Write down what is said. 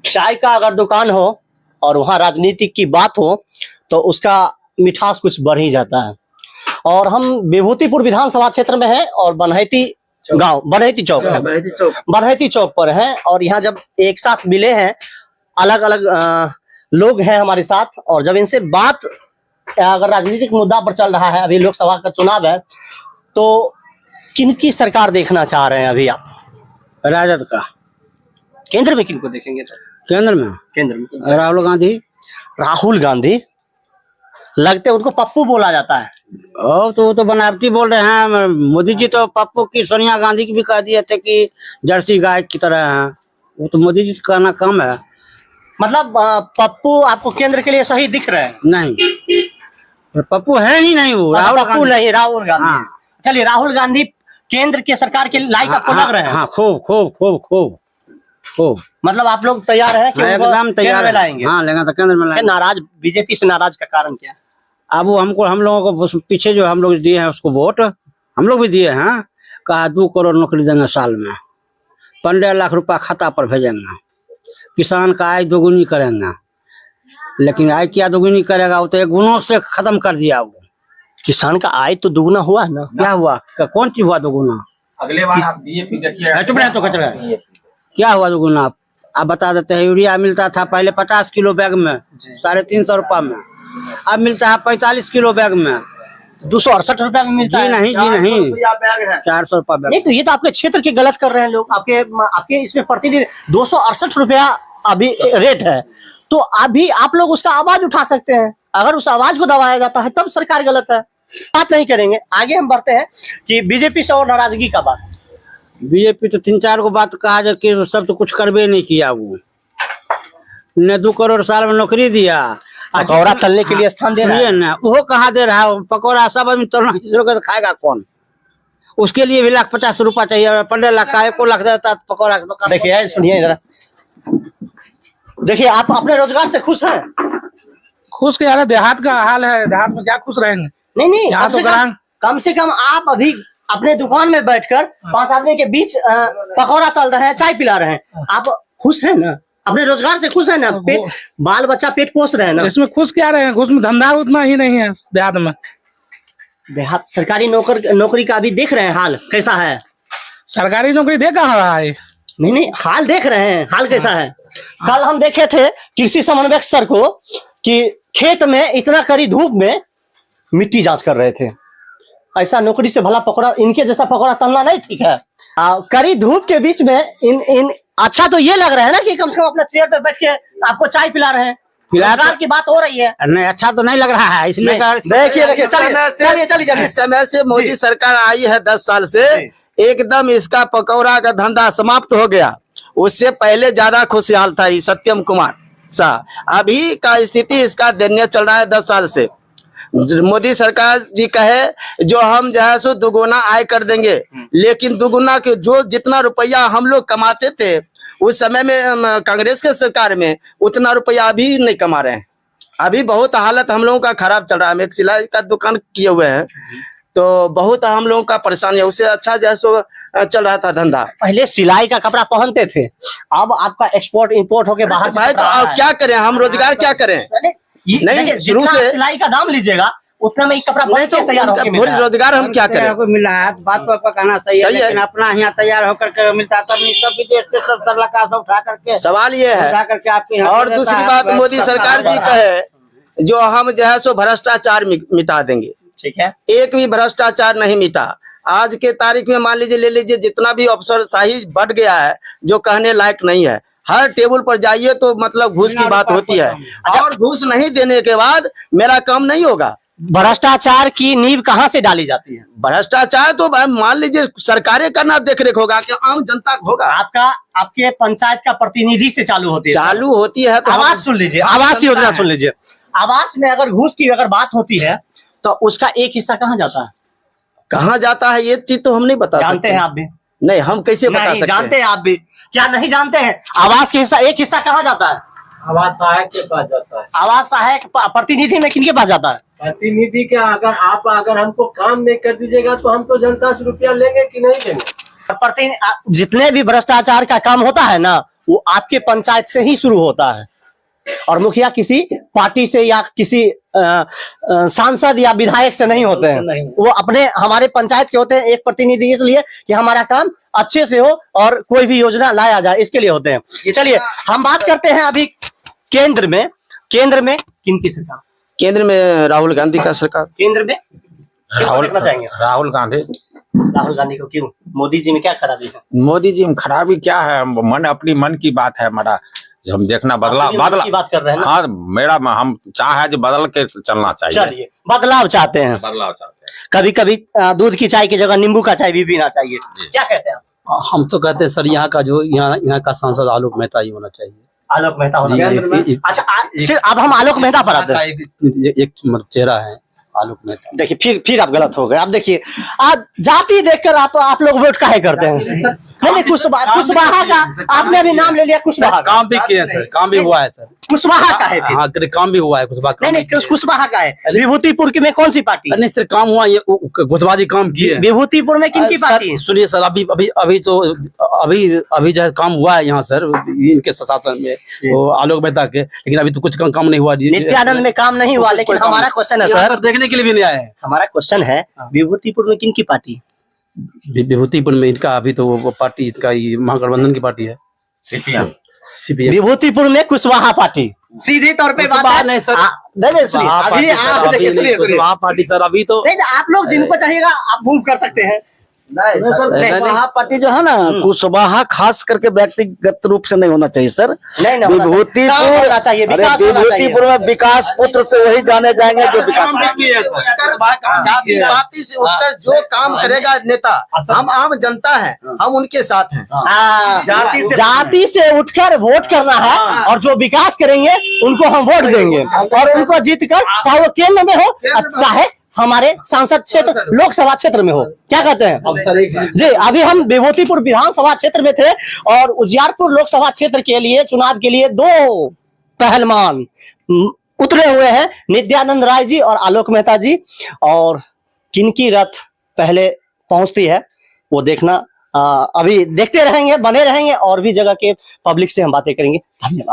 चाय का अगर दुकान हो और वहाँ राजनीति की बात हो तो उसका मिठास कुछ बढ़ ही जाता है। और हम विभूतिपुर विधानसभा क्षेत्र में हैं और बनहैती गांव बनहैती चौक पर हैं। और यहाँ जब एक साथ मिले हैं अलग अलग लोग हैं हमारे साथ, और जब इनसे बात अगर राजनीतिक मुद्दा पर चल रहा है, अभी लोकसभा का चुनाव है, तो किनकी सरकार देखना चाह रहे हैं अभी आप? राजद का। केंद्र में किनको देखेंगे? तो केंद्र में राहुल गांधी। राहुल गांधी लगते उनको पप्पू बोला जाता है। तो वो तो बनावटी बोल रहे हैं। मोदी जी तो पप्पू की सोनिया गांधी की भी कह दिए थे कि जर्सी गाय की तरह है। वो तो मोदी जी का कहना कम है। मतलब पप्पू आपको केंद्र के लिए सही दिख रहे हैं? नहीं, पप्पू है ही नहीं वो। पप्पू नहीं, राहुल गांधी। हाँ। चलिए, राहुल गांधी केंद्र के सरकार के लायक आपको लग रहे हैं? हाँ, खूब खूब खूब खूब खूब। मतलब आप लोग तैयार हैं कि एकदम तैयार लाएंगे? हाँ, लेंगे तो केंद्र में लाएंगे। नाराज बीजेपी से नाराज का कारण क्या है? अब वो हम लोगों को पीछे जो हम लोग दिए हैं उसको वोट हम लोग भी दिए हैं। कहा 2 करोड़ नौकरी देंगे साल में, 15 लाख रुपया खाता पर भेजेंगे, किसान का आय दोगुनी करेंगे। लेकिन आय क्या दोगुनी करेगा? वो तो 1 गुणों से खत्म कर दिया। वो किसान का आय तो दुगुना हुआ है ना? क्या हुआ? कौन चीज हुआ दोगुना? अगले बार आप DAP देखिए। क्या हुआ दोगुना? आप बता देते हैं। यूरिया मिलता था पहले 50 किलो बैग में 350 रुपया में, अब मिलता है 45 किलो बैग में 268 रुपया में मिलता है। नहीं जी नहीं, 400 रुपया बैग। नहीं तो ये तो आपके क्षेत्र के गलत कर रहे हैं लोग। आपके इसमें प्रतिदिन 268 रुपया अभी रेट है, तो अभी आप लोग उसका आवाज उठा सकते हैं। अगर उस आवाज को दबाया जाता है तब सरकार गलत है। बात नहीं करेंगे, आगे हम बढ़ते हैं कि बीजेपी से और नाराजगी का बात। बीजेपी तो 3-4 को बात कहा जाए कि सब तो कुछ करबे नहीं किया। वो ने 2 करोड़ साल में नौकरी दिया, पकौड़ा तलने के लिए स्थान दे रहा है ना। वो कहाँ दे रहा है? पकौड़ा सब आदमी तलना खाएगा कौन? उसके लिए भी 1,50,000 रुपया चाहिए। 15 लाख का 1 लाख देता पकौड़ा। देखिए, सुनिए जरा, देखिए आप अपने रोजगार से खुश हैं? खुश के यार, देहात का हाल है, देहात में क्या खुश रहेंगे? नहीं, कम से कम आप अभी अपने दुकान में बैठकर 5 आदमी के बीच पकौड़ा तल रहे हैं, चाय पिला रहे हैं। आप खुश हैं ना? अपने रोजगार से खुश है ना? पेट बाल बच्चा पेट पोस रहे हैं ना? इसमें खुश क्या रहे हैं? उसमें धंधा उतना ही नहीं है देहात में। देहात सरकारी नौकरी का अभी देख रहे हैं हाल कैसा है? सरकारी नौकरी दे कहाँ रहा है? नहीं, हाल देख रहे हैं, हाल कैसा है? कल हम देखे थे कृषि समन्वयक सर को कि खेत में इतना कड़ी धूप में मिट्टी जांच कर रहे थे। ऐसा नौकरी से भला पकौड़ा, इनके जैसा पकौड़ा तलना नहीं ठीक है। कड़ी धूप के बीच में इन अच्छा तो ये लग रहा है ना कि कम से कम अपना चेयर पे बैठ के आपको चाय पिला रहे हैं। रोजगार की बात हो रही है। नहीं, अच्छा तो नहीं लग रहा है, इसलिए देखिए चलिए जिस समय से मोदी सरकार आई है 10 साल से, एकदम इसका पकौड़ा का धंधा समाप्त हो गया। उससे पहले ज्यादा खुशहाल था सत्यम कुमार शाह। अभी का स्थिति इसका दयनीय चल रहा है 10 साल से। मोदी सरकार जी कहे जो हम जो है सो दुगुना आय कर देंगे, लेकिन दुगुना के जो जितना रुपया हम लोग कमाते थे उस समय में कांग्रेस के सरकार में, उतना रुपया अभी नहीं कमा रहे हैं। अभी बहुत हालत हम लोगों का खराब चल रहा है। हम एक सिलाई का दुकान किए हुए हैं, तो बहुत हम लोगों का परेशानी है। उससे अच्छा जो है सो चल रहा था धंधा। पहले सिलाई का कपड़ा पहनते थे, अब आपका एक्सपोर्ट इंपोर्ट होके बाहर भाई, तो अब क्या करें? हम रोजगार क्या करें? नहीं, शुरू से सिलाई का दाम लीजिएगा उतना में कपड़ा नहीं तो तैयार होकर रोजगार हम क्या करें? मिला है, बात तो आपका कहना सही है, लेकिन अपना यहाँ तैयार होकर के मिलता तब नहीं, सब विदेश से सब तरलका सब उठा करके। सवाल ये है करके आपके यहाँ। और दूसरी बात, मोदी सरकार जी कहे जो हम जो है सो भ्रष्टाचार मिटा देंगे। ठीक है, एक भी भ्रष्टाचार नहीं मिटा। आज के तारीख में मान लीजिए, ले लीजिए, जितना भी अफसरशाही बढ़ गया है जो कहने लायक नहीं है। हर टेबल पर जाइए तो मतलब घूस की बात होती है, और घूस नहीं देने के बाद मेरा काम नहीं होगा। भ्रष्टाचार की नींव कहाँ से डाली जाती है? भ्रष्टाचार तो मान लीजिए सरकारें का ना देख रेख होगा कि आम जनता को होगा। आपके पंचायत का प्रतिनिधि से चालू होती है तो आवाज सुन लीजिए, आवास योजना सुन लीजिए। आवास में अगर घूस की अगर बात होती है तो उसका एक हिस्सा कहाँ जाता है? कहाँ जाता है ये चीज तो हम नहीं बता जानते हैं आप भी? नहीं, हम कैसे बता सकते? जानते हैं आप भी? क्या नहीं जानते हैं? आवास के हिस्सा एक हिस्सा कहाँ जाता है? आवास सहायक के पास जाता है। आवास सहायक प्रतिनिधि में किनके पास जाता है? प्रतिनिधि के अगर हमको काम नहीं कर दीजिएगा तो हम तो जनता से रुपया लेंगे कि नहीं लेंगे? जितने भी भ्रष्टाचार का काम होता है ना, वो आपके पंचायत से ही शुरू होता है। और मुखिया किसी पार्टी से या किसी सांसद या विधायक से नहीं होते हैं, वो अपने हमारे पंचायत के होते हैं। एक प्रतिनिधि इसलिए कि हमारा काम अच्छे से हो और कोई भी योजना लाया जाए, इसके लिए होते हैं। चलिए हम बात करते हैं अभी केंद्र में किनकी सरकार? केंद्र में राहुल गांधी का सरकार। केंद्र में देखना चाहेंगे राहुल गांधी। राहुल गांधी को क्यों? मोदी जी में क्या खराबी है? मोदी जी में खराबी क्या है? अपनी मन की बात है हमारा, जो हम देखना मन की बात कर रहे हैं ना? हाँ, हम चाहे जो बदल के चलना चाहिए। चलिए बदलाव चाहते हैं। बदलाव चाहते हैं। कभी कभी दूध की चाय की जगह नींबू का चाय भी पीना चाहिए। क्या कहते हैं आप? हम तो कहते हैं सर, यहाँ का जो यहाँ का सांसद आलोक मेहता ही होना चाहिए। आलोक मेहता होना जी, चाहिए। अच्छा सिर्फ अब हम आलोक मेहता पर आते हैं। एक चेहरा है आलोक मेहता। देखिए फिर आप गलत हो गए। आप देखिए आज जाति देखकर आप लोग वोट काहे करते हैं? नहीं कुशवाहा का आपने अभी नाम ले लिया। कुशवाहा का काम भी किए हैं सर, काम भी हुआ है सर। कुशवाहा का है? हाँ, काम भी हुआ है कुशवाहा। नहीं कुशवाहा का है। विभूतिपुर में कौन सी पार्टी? नहीं सर, काम हुआ, ये कुशवाहा जी काम किए। विभूतिपुर में किनकी पार्टी है? सुनिए सर, अभी जो है काम हुआ है यहाँ सर, इनके शासन में, वो आलोक मेहता के। लेकिन अभी तो कुछ काम नहीं हुआ। नित्यानंद में काम नहीं हुआ। लेकिन हमारा क्वेश्चन है सर, देखने के लिए भी नहीं आए हैं। हमारा क्वेश्चन है विभूतिपुर में किनकी पार्टी? विभूतिपुर में इनका अभी तो वो पार्टी, इसका महागठबंधन की पार्टी है, सीपीएम। विभूतिपुर में कुशवाहा पार्टी। सीधी तौर पे बात है। नहीं सर, नहीं सुनिए, अभी आप देखिए, सुनिए कुशवाहा पार्टी सर अभी तो नहीं, आप लोग जिनको चाहिएगा आप मूव कर सकते हैं। कुशवाहा पार्टी जो है ना, कुशवाहा खास करके व्यक्तिगत रूप से नहीं होना चाहिए सर। नहीं ना होना चाहिए। काम होना चाहिए, विकास होना चाहिए। विभूतिपुर में विकास पुत्र से वही जाने जाएंगे जो विकास। जाति पाति से उठकर जो काम करेगा नेता, हम आम जनता है, हम उनके साथ हैं। जाति से उठकर वोट करना है और जो विकास करेंगे उनको हम वोट देंगे और उनको जीत कर, चाहे वो केंद्र में हो चाहे हमारे सांसद क्षेत्र लोकसभा क्षेत्र में हो। क्या कहते हैं जी? अभी हम विभूतिपुर विधानसभा क्षेत्र में थे और उजियारपुर लोकसभा क्षेत्र के लिए चुनाव के लिए दो पहलवान उतरे हुए हैं, नित्यानंद राय जी और आलोक मेहता जी। और किनकी रथ पहले पहुंचती है वो देखना अभी देखते रहेंगे, बने रहेंगे और भी जगह के पब्लिक से हम बातें करेंगे। धन्यवाद।